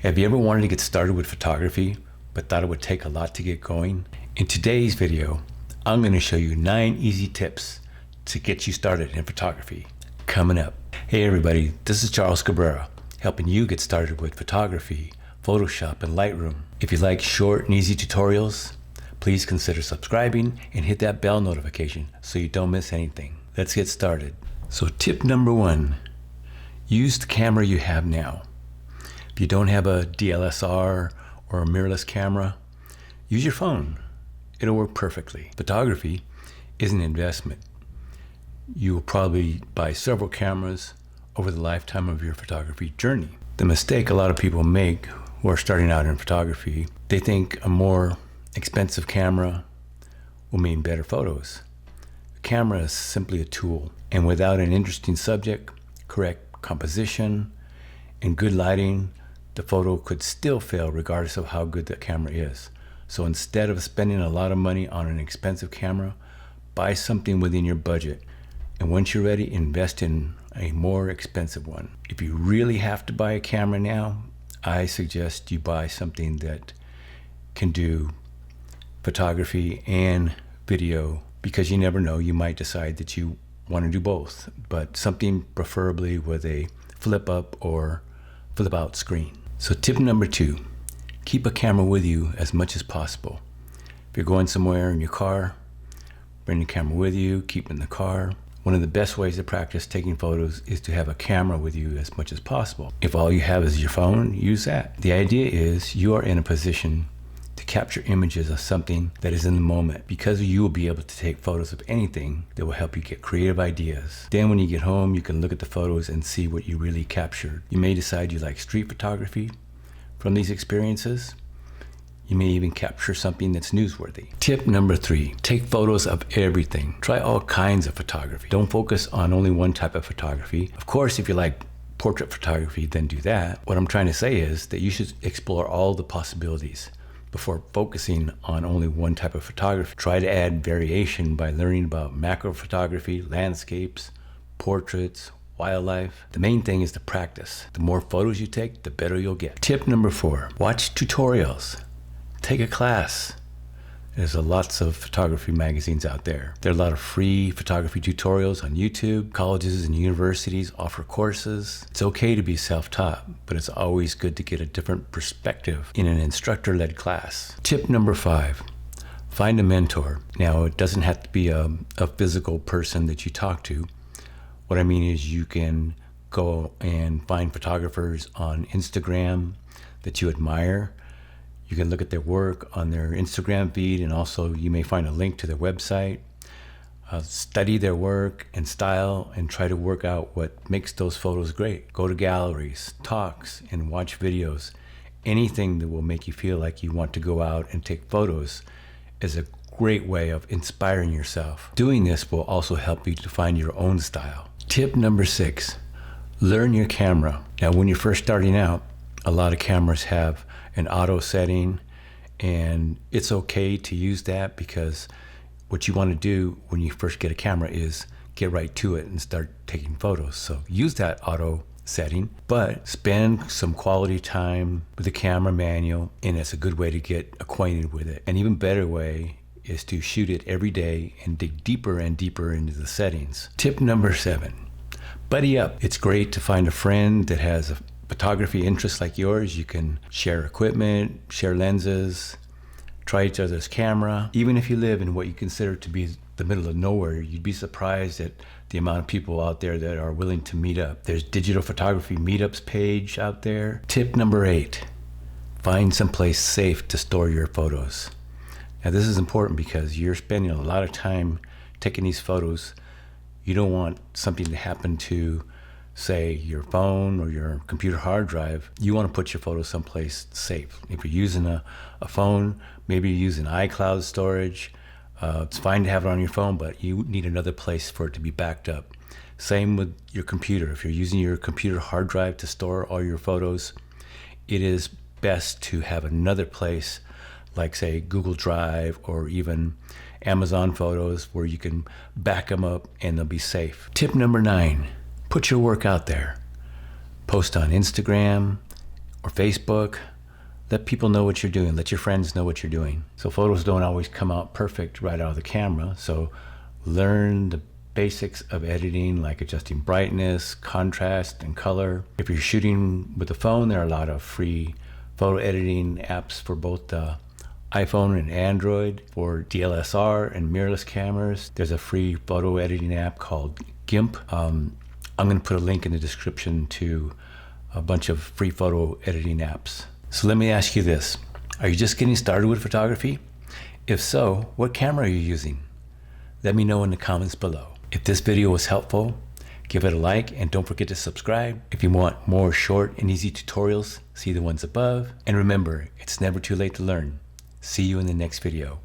Have you ever wanted to get started with photography, but thought it would take a lot to get going? In today's video, I'm going to show you 9 easy tips to get you started in photography. Coming up. Hey everybody, this is Charles Cabrera, helping you get started with photography, Photoshop, and Lightroom. If you like short and easy tutorials, please consider subscribing and hit that bell notification so you don't miss anything. Let's get started. So tip number 1, use the camera you have now. If you don't have a DSLR or a mirrorless camera, use your phone. It'll work perfectly. Photography is an investment. You will probably buy several cameras over the lifetime of your photography journey. The mistake a lot of people make who are starting out in photography, they think a more expensive camera will mean better photos. A camera is simply a tool, and without an interesting subject, correct composition, and good lighting, the photo could still fail regardless of how good the camera is. So instead of spending a lot of money on an expensive camera, buy something within your budget. And once you're ready, invest in a more expensive one. If you really have to buy a camera now, I suggest you buy something that can do photography and video, because you never know, you might decide that you want to do both, but something preferably with a flip up or flip out screen. So tip number 2, keep a camera with you as much as possible. If you're going somewhere in your car, bring your camera with you, keep it in the car. One of the best ways to practice taking photos is to have a camera with you as much as possible. If all you have is your phone, use that. The idea is you are in a position to capture images of something that is in the moment, because you will be able to take photos of anything that will help you get creative ideas. Then when you get home, you can look at the photos and see what you really captured. You may decide you like street photography from these experiences. You may even capture something that's newsworthy. Tip number 3, take photos of everything. Try all kinds of photography. Don't focus on only one type of photography. Of course, if you like portrait photography, then do that. What I'm trying to say is that you should explore all the possibilities before focusing on only one type of photography. Try to add variation by learning about macro photography, landscapes, portraits, wildlife. The main thing is to practice. The more photos you take, the better you'll get. Tip number 4, watch tutorials. Take a class. There's lots of photography magazines out there. There are a lot of free photography tutorials on YouTube. Colleges and universities offer courses. It's okay to be self-taught, but it's always good to get a different perspective in an instructor-led class. Tip number 5, find a mentor. Now, it doesn't have to be a physical person that you talk to. What I mean is you can go and find photographers on Instagram that you admire. You can look at their work on their Instagram feed, and also you may find a link to their website. Study their work and style and try to work out what makes those photos great. Go to galleries, talks, and watch videos. Anything that will make you feel like you want to go out and take photos is a great way of inspiring yourself. Doing this will also help you to find your own style. Tip number 6, learn your camera. Now, when you're first starting out, a lot of cameras have an auto setting, and it's okay to use that, because what you want to do when you first get a camera is get right to it and start taking photos. So use that auto setting, but spend some quality time with the camera manual, and it's a good way to get acquainted with it. An even better way is to shoot it every day and dig deeper and deeper into the settings. Tip number 7, buddy up. It's great to find a friend that has a photography interests like yours. You can share equipment, share lenses, try each other's camera. Even if you live in what you consider to be the middle of nowhere, you'd be surprised at the amount of people out there that are willing to meet up. There's digital photography meetups page out there. Tip number 8, find someplace safe to store your photos. Now this is important because you're spending a lot of time taking these photos. You don't want something to happen to, say, your phone or your computer hard drive. You want to put your photos someplace safe. If you're using a phone, maybe you're using iCloud storage. It's fine to have it on your phone, but you need another place for it to be backed up. Same with your computer. If you're using your computer hard drive to store all your photos, it is best to have another place, like say Google Drive or even Amazon Photos, where you can back them up and they'll be safe. Tip number 9, put your work out there. Post on Instagram or Facebook. Let people know what you're doing. Let your friends know what you're doing. So photos don't always come out perfect right out of the camera. So learn the basics of editing, like adjusting brightness, contrast, and color. If you're shooting with a phone, there are a lot of free photo editing apps for both the iPhone and Android. For DSLR and mirrorless cameras, there's a free photo editing app called GIMP. I'm going to put a link in the description to a bunch of free photo editing apps. So let me ask you this. Are you just getting started with photography? If so, what camera are you using? Let me know in the comments below. If this video was helpful, give it a like and don't forget to subscribe. If you want more short and easy tutorials, see the ones above. And remember, it's never too late to learn. See you in the next video.